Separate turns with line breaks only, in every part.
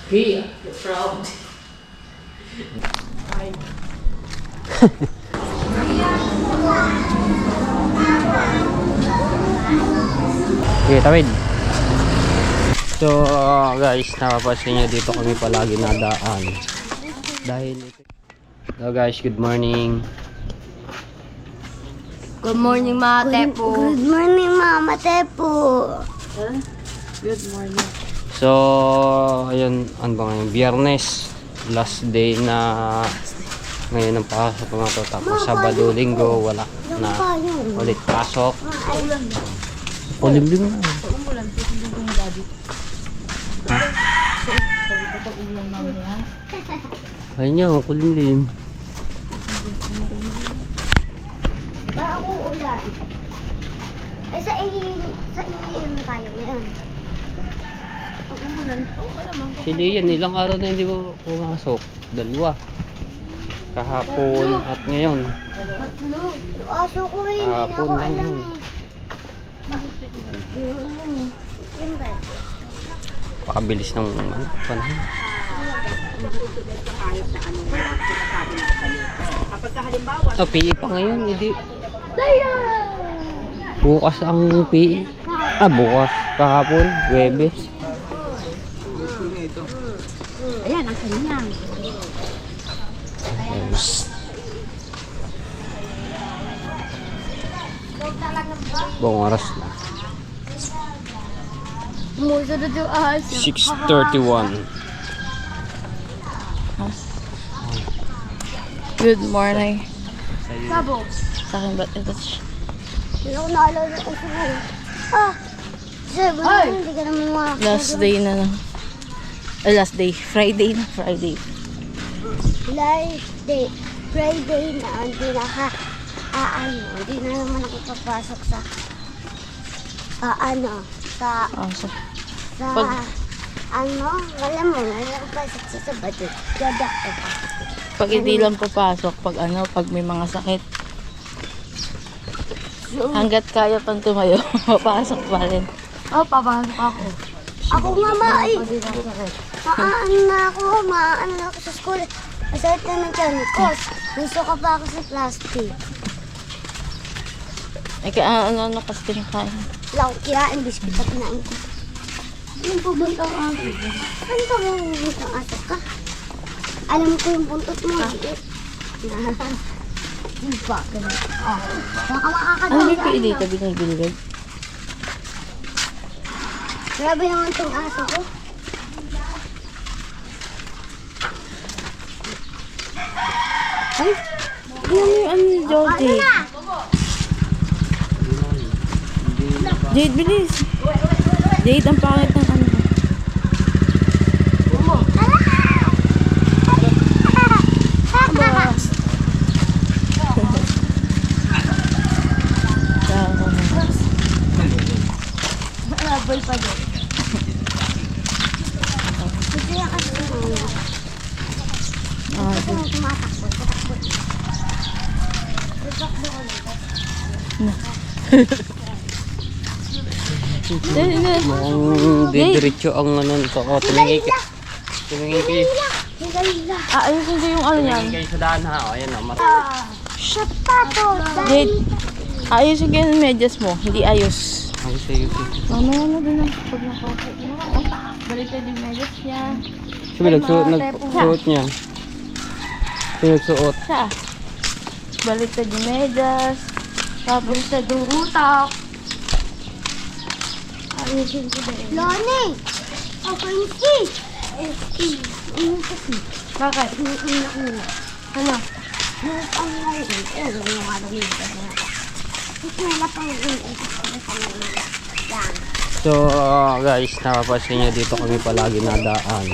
Pia, you're proud.
Okay, tawid. So guys, napapansin nyo dito kami palagi nadaan. Dahil ito. Hello guys, good morning.
Good morning, Mama Tepo.
Good morning, Mama Tepo.
Good morning.
So, ayun, ano ba ngayon? Biyernes, last day na ngayon ang pasok mga to. Tapos Sabado, Linggo, wala na ulit pasok. Kulimlim na. Ayun nyo, kulimlim.
Ba ako ulan. Ay, sa ilim tayo ngayon. Ako ulan.
Si Lian, ilang araw na hindi mo pumasok? Dalawa. Kahapon at ngayon.
Tatlo. Aso ko eh. Hindi
Hapon
ako
lang
alam
yun.
Yun ba?
Pakabilis ng panahon. Oh, PE pa ngayon, hindi. Bukas ang PE. Bukas. Kahapon, Webes.
Ayan, ang kanya.
Buong oras na.
Musunod yung ahas.
6:31.
Good morning.
Sabo.
Sa akin ba't ito?
Hindi ako naalala ko sa ngayon. Sabi mo, hindi ka naman makakita.
Last day na lang. Last day. Friday na. Friday.
Last day. Friday na. Hindi na ka. Hindi na naman ako papasok sa sa
Oh, so,
sa
Pag-
wala mo, wala ko pasok sa Sabado. Gadak ko pa.
pag hindi lang papasok, pag may mga sakit. Hanggat kaya pang tumayo, papasok pa rin.
Papasok ako. Ako nga maano na ako sa school. Aside na ng tiyan ko. Gusto ka pa ako sa plastic.
Ay, ano kasi kinakain.
Wala akong kirain, biscuit na kinain ko. Anong pubuntang aso? Ano ka ba pubuntang aso ka? Alam ko yung buntot mo. Diba? Ganun. Baka makakadala.
Ano ba yung dito? Binigbilgad?
Grabe naman itong aso ko.
Ay! Yung ano ni Jody? Jade, bilis! Jade, ang pangit ng ano.
Malabol pa din. Gusto niya kasi gusto mo tumatakbo. Tutakbo ko lang.
Mukhang didiretso ang ano nito. Oh, tumingin kayo. Tumingin kayo.
Higalila.
Ayusin ko yung ano yan.
Tumingin kayo sa daan ha. O, ayan o.
Shut pato.
Jade, ayusin ko yung medyas mo. Hindi ayos.
Ayos ayos.
Mamaya na din ang pag nakaupo. Baliktad yung medyas niya.
Sabi nagsuot niya. Nagsuot.
Siya. Baliktad yung medyas. Tapos sa utak.
Ayusin ko din. Loni! Ako yung ski! Ano kasi?
Bakit?
Ano? Ang ngayon. Yung ano yung wala pang
So guys, napapansin nyo dito kami palagi nadaan.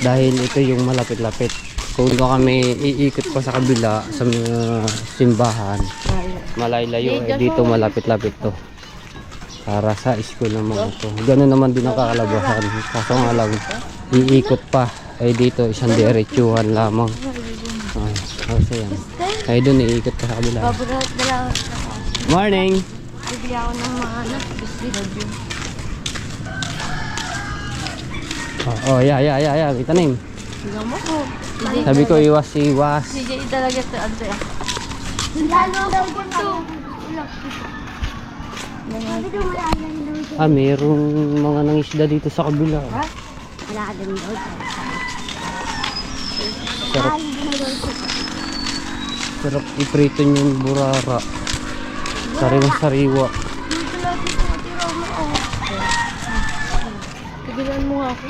Dahil ito yung malapit-lapit. Kung doon kami iikot pa sa kabila sa mga simbahan, malay-layo dito malapit-lapit to. Para sa school naman ito. Ganun naman din ang kakalabahan. Kaso nga lang, iikot pa. Ay dito, isang diretsuhan lamang. Ay, kasi yan. Ay doon, iikot pa sa kabila.
Paborito na lang.
Morning!
Bibili ako ng mga biscuit.
Yeah. May tanim.
Tingnan mo ko.
Sabi ko iwas.
Si Jay talaga ito. Ante.
Lalo daw ito. Sabi daw malalim daw ito.
Mayroong mga nangisda dito sa kabila.
Malalim daw ito.
Sarap,
Malalim daw ito.
sarap iprito yung burara. Sariwa-sariwa.
Dito lagi ito matira mo.
Tigilan mo nga ako.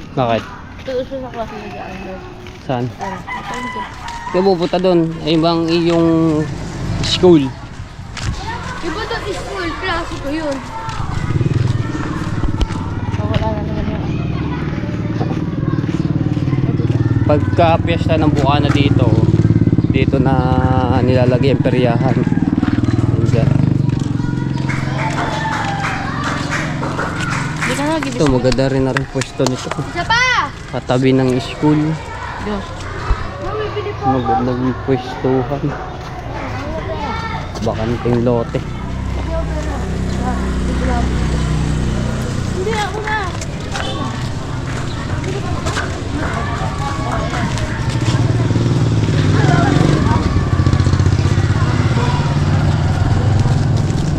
Bakit?
Tuos sa klase na dyan.
Saan?
Ano?
Kaya pupunta doon. Ay bang iyong school?
Iba daw school, klase ko yun.
Wala na naman yun.
Pagka piyesta ng Bukana dito na nilalagay ang peryahan. Diyan.
Hindi ka na,
Ito maganda rin na rin pwesto nito.
Isa pa!
Katabi ng school.
Diyos.
Mamibili po.
Magandang pwestuhan. Bakanting lote.
Hindi ako na.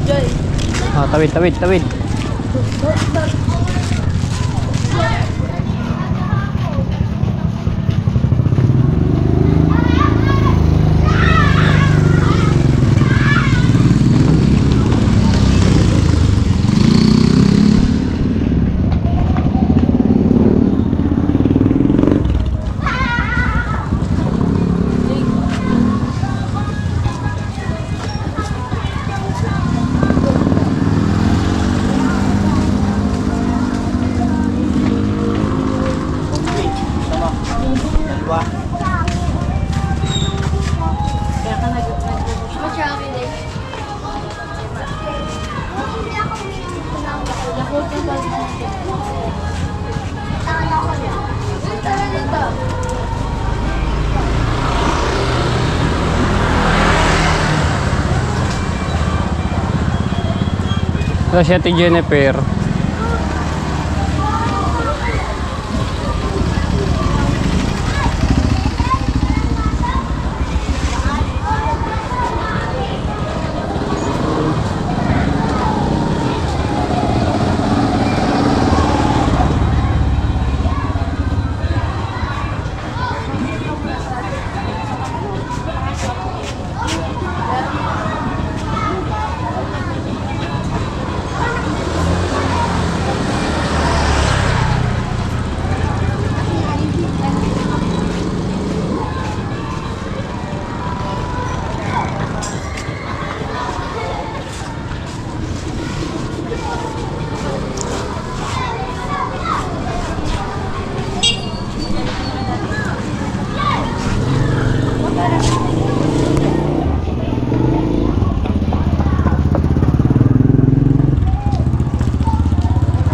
Joy.
Tawid. Ito si Ate Jennifer.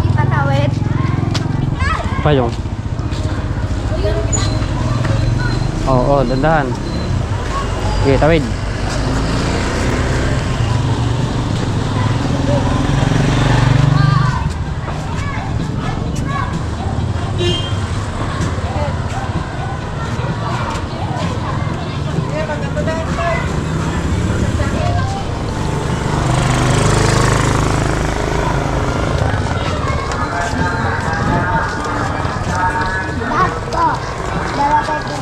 Ipatawid.
Payong. Oo, dandahan. Sige, tawid.
Lahat ko. Lalakay ko.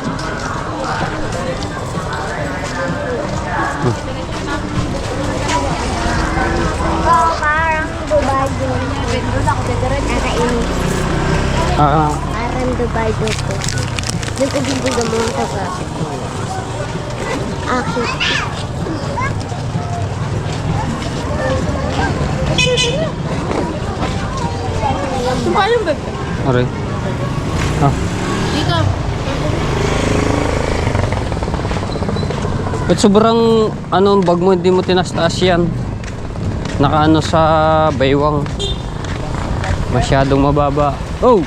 Oo, parang Dubai doon. Doon ako nakainis. Parang Dubai doon ko. Doon ko din mga photographic ko. Action.
Sumpa yung bebe.
Aray.
Dito.
Ba't sobrang ano, bag mo, hindi mo tinastaas yan? Nakaano sa baywang. Masyadong mababa. Oh!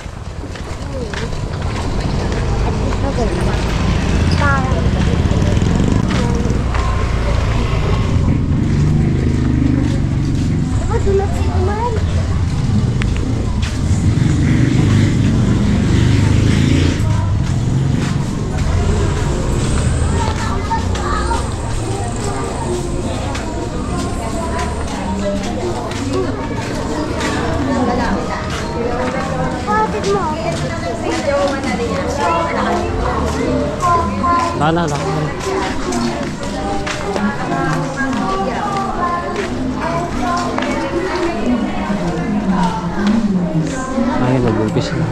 Parang. Diba, dulat si Duman?
Nana lang. Ay, nag-umpis na.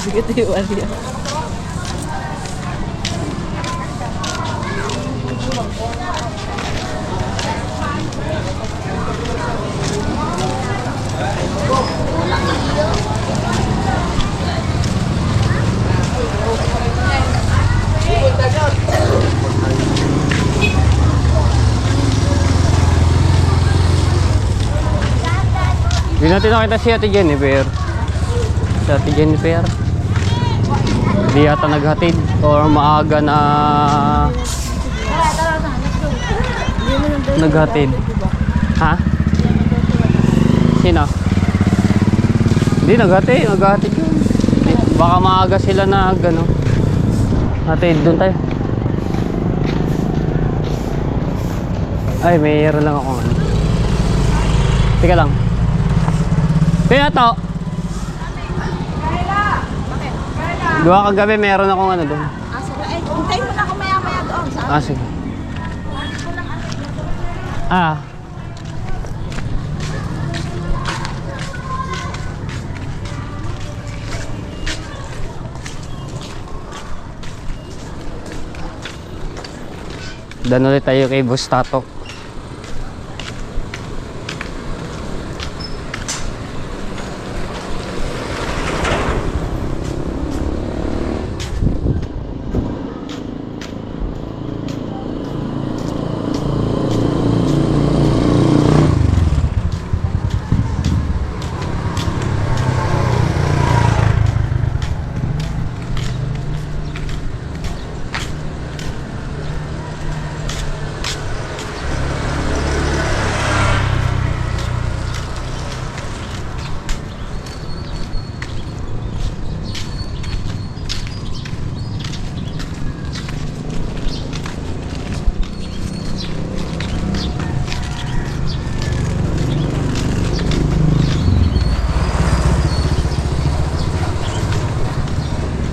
Sige, tayo Alia.
Hindi natin nakita si Ate Jennifer. Si Ate Jennifer. Hindi yata naghatid or maaga na naghatid. Ha? Sino? Hindi naghatid yun. Baka maaga sila na gano. Hatid doon tayo. Ay, mayroon lang ako ano. Teka lang. Kaya to. Gawa kagabi meron akong ano doon.
Sige, ay, hintayin mo na ako maya-maya doon. Sa
Sige. Ah. Dan ulit tayo kay Boss Tato.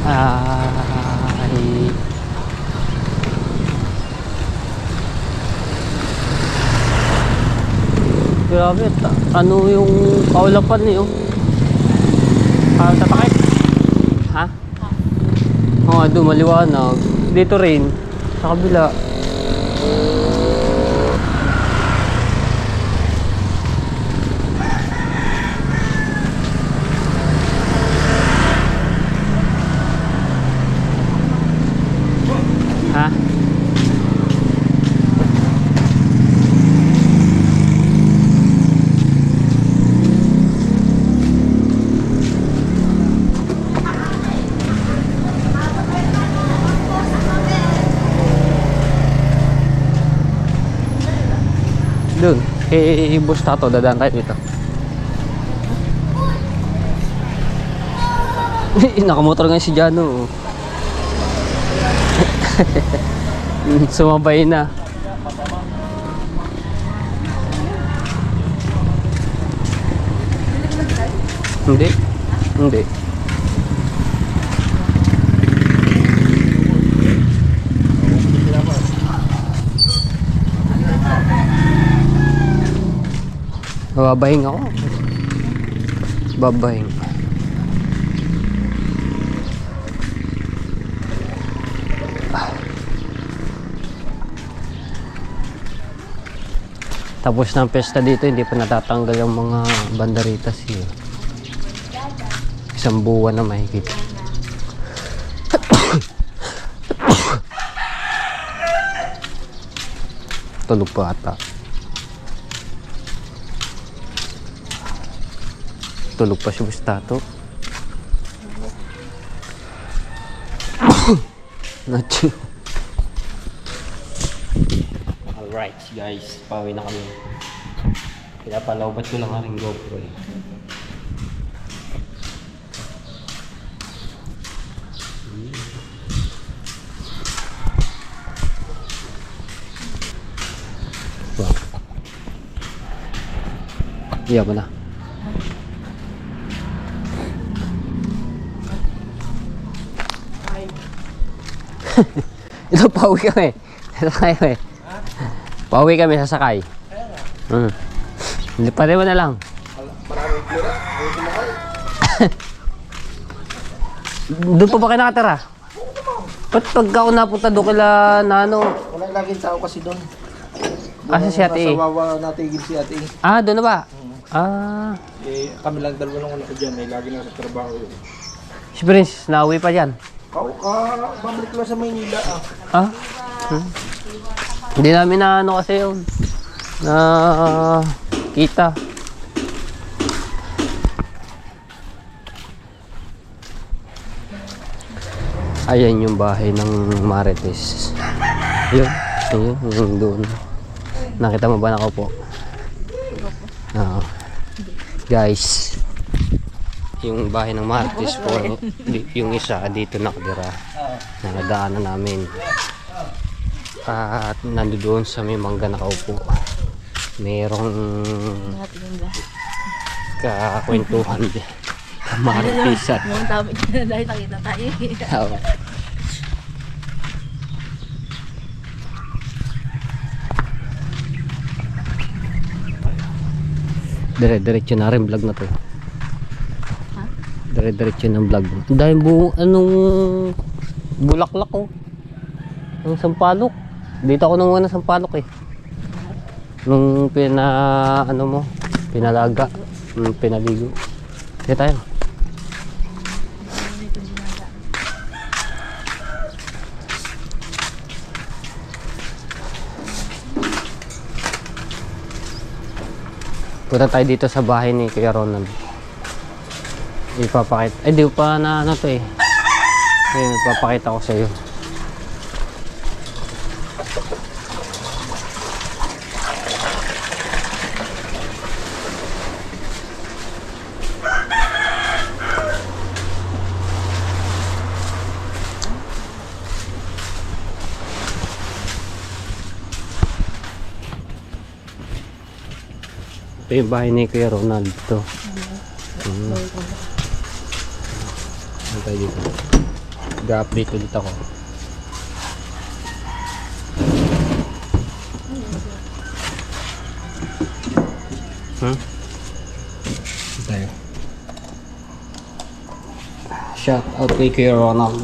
Ay. Grabe, ano yung kaulapan niyo? Tatakay? Ha? Oo, doon maliwanag. Dito rin, sa kabila. Ha? Doon, kay Boss Tato, dadaan tayo dito. Nakamotor nga si Jano. Sumabay na. Hindi. Hindi. Babahing ako. Babahing. Tapos ng pesta dito, hindi pa natatanggal yung mga banderitas eh. Isang buwan na mahigit. Tulog pa ata. Tulog pa si Bustato. Nacho. Alright guys, pauwi na kami. Pinapalawbat ko lang ang ring GoPro eh. Wow. Iya ba na? Ito, pauwi kami. Sasakay kami. Pauwi kami, sasakay. Lipatin mo na lang.
Maraming pera.
Doon pa ba kayo nakatira? Ba't pagka ako napunta doon kila Nano?
Walang laging tao kasi doon.
Kasi si Ate E.
Nasa Wawa natigil si Ate E.
Ah, doon na ba? Ah.
Eh, kami lang dalawa nung anak ko dyan. May lagi na sa trabaho yun.
Si Prince, nauwi pa dyan.
Babalik lang sa Maynila ah.
Ah? Hindi namin na ano kasi yun. Na kita. Ayan yung bahay ng Marites. Yun. Ayun, yung doon. Nakita mo ba nakaupo? Oo. Guys, yung bahay ng Marites po, yung isa dito nakatira. Nakadaanan namin. At nandoon sa may mangga nakaupo. Merong kakwentuhan din. Maritisan.
Mukhang tama dahil nakita tayo.
Oo. Dire-diretso na rin vlog na to.
Ha?
Dire-diretso ng vlog. Dahil anong bulaklak oh. Ang sampalok. Dito ako nung una sampalok eh. Nung ano mo, pinalaga, pinaligo. Dito tayo. Punta tayo dito sa bahay ni Kuya Ronald. Ipapakita. Ay, di pa na ano to eh. Ayun, ipapakita ko sa iyo. Ito yung bahay ni Kuya Ronald dito. Ano tayo dito? Ga-update ulit ako. Ito tayo. Shout out kay Kuya Ronald.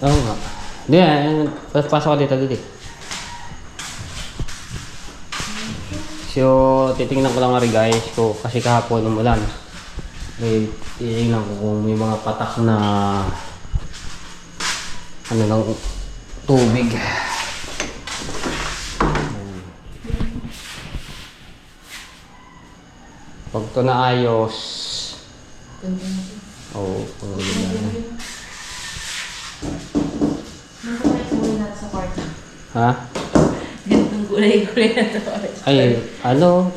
Oo nga. Hindi, pasok ko dito. So, titingnan ko lang nga rin guys ko kasi kahapon umulan. Titingnan ko kung may mga patak na ano lang tubig. Pag ito naayos, oo, ha?
Ganitong kulay-kulay na to.
Ay, ano?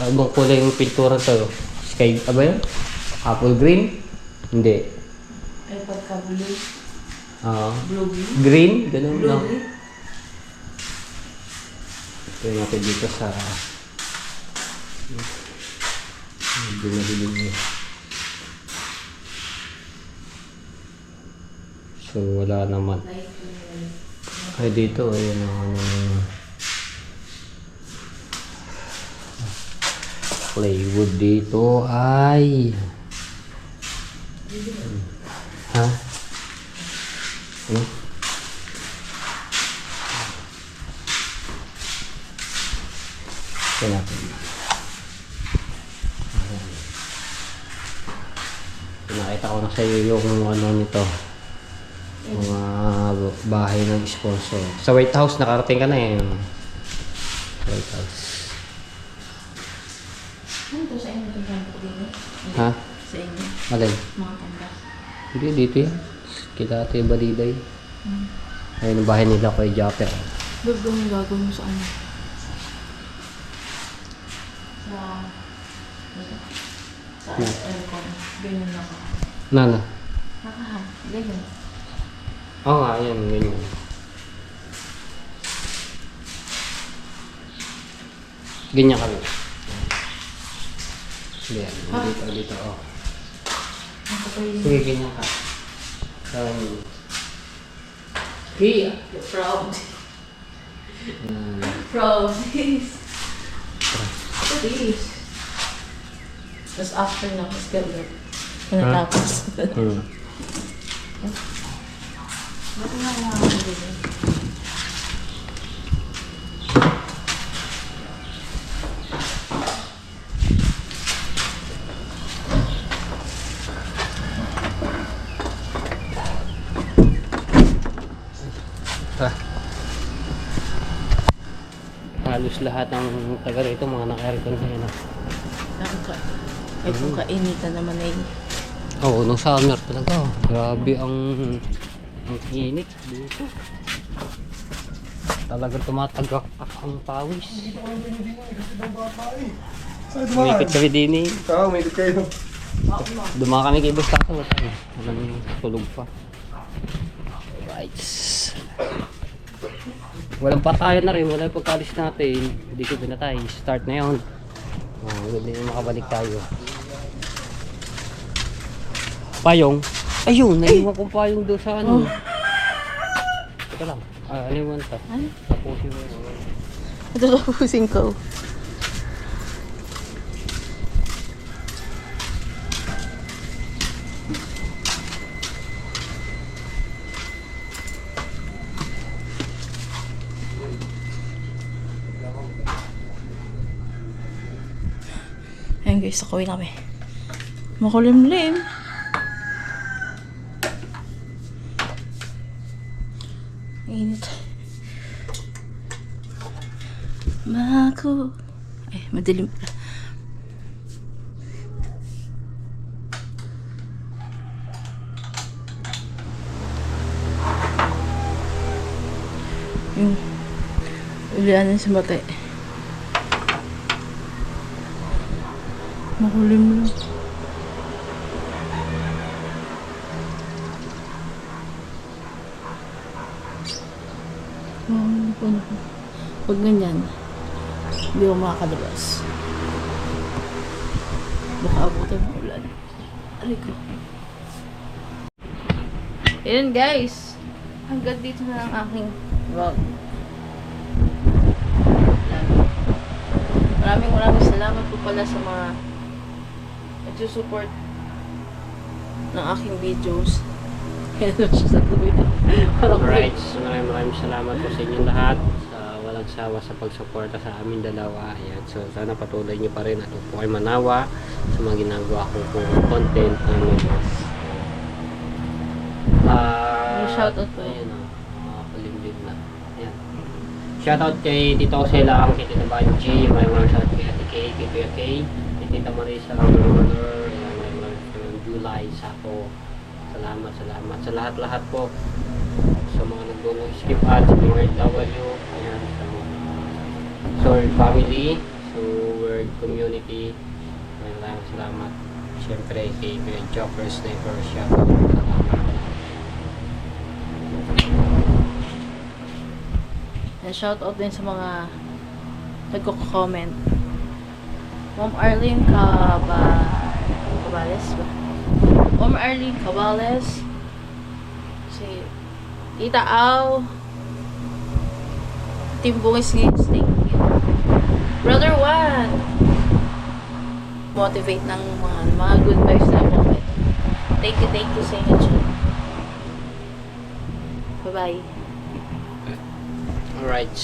Abang kulay yung pintura to. Sky, ba yun? Apple green? Hindi.
Ay, pagka-blue.
Ah,
Blue green.
green? Ganun
Blue
lang.
green.
Kaya natin dito sa medyo madilim eh. So wala naman. Ay dito ayun ang plywood dito ay ha? Kaya natin. Pinakita ko na sa iyo yung ano nito. Mga bahay ng sponsor. Sa White House, nakarating ka na eh. White House.
Ano to sa inyo itong kanto dito?
Ha?
Sa inyo?
Alin?
Mga kanda.
Hindi, dito yan. Kita Ate Baliday. Ayun ang bahay nila kay Japper.
Ba't yung gagawin mo sa ano? Sa aircon. Ganyan na ka.
Nana?
Nakahan. Ganyan.
Oo nga, yan. Ganyan. Ganyan kami. Yan. Dito, dito. Oh. Sige, ganyan ka. Kaya.
You're proud. Proud. Please. Tapos after na, mas ganda. Natapos. Ba't nga nga ako dito?
Halos lahat ng taga rito mga naka-aircon na yun.
Ay, kung kainitan naman ay
Oo, nung summer talaga. Grabe ang init dito. Talagang tumatagak ang pawis. Umikit kami din eh.
Oo, may kayo.
Dumaan kami kay Bustato. Walang tulog pa. Right. Walang patayan na rin. Wala yung pagkalis natin. Hindi ko pinatay. Start na yun. Hindi na makabalik tayo. Payong. Ayun, naiwan kong payong doon sa ano. Teka lang. Ano yung ito?
Ano?
Tapusin mo.
ito tapusin ko. Ayan guys, sakawin kami. Makulimlim. Init. Mako. Ay, madilim pa. Yung ulianan sa mata. Makulimlim. Pag ganyan, hindi ako makakalabas. Baka abutan ng ulan. Aray ko. Ayan guys. Hanggang dito na ang aking vlog. Maraming salamat po pala sa mga nagsusupport ng aking videos. Kaya naman siya sa tuloy na.
Alright, so maraming salamat po sa inyong lahat sa walang sawa sa pagsuporta sa amin dalawa. Ayan, so sana patuloy nyo pa rin at huwag po kayo manawa sa mga ginagawa ko po content namin.
Shoutout po.
Ayan o, palimlim na. Ayan. Shoutout kay Tito Oselang, kay Tita Bayo G, maraming shoutout kay Ate Kay, kay Kuya Kay, kay Tita Marisa, maraming July, Sapo. Salamat sa lahat-lahat po sa mga nagdulong skip ads, sa mga W, ayan, sa mga Sword family, so Word community, maraming salamat. Siyempre kay Kuya Joker Sniper, shoutout, salamat.
And shoutout din sa mga nagko-comment. Ma'am Arlene Cabales ba? Ma'am Arlene Cabales. Si Tita Au. Team Bungis Games, thank you. Brother Juan. Motivate ng mga good vibes na moment. Thank you sa inyo. Bye-bye.
Alright.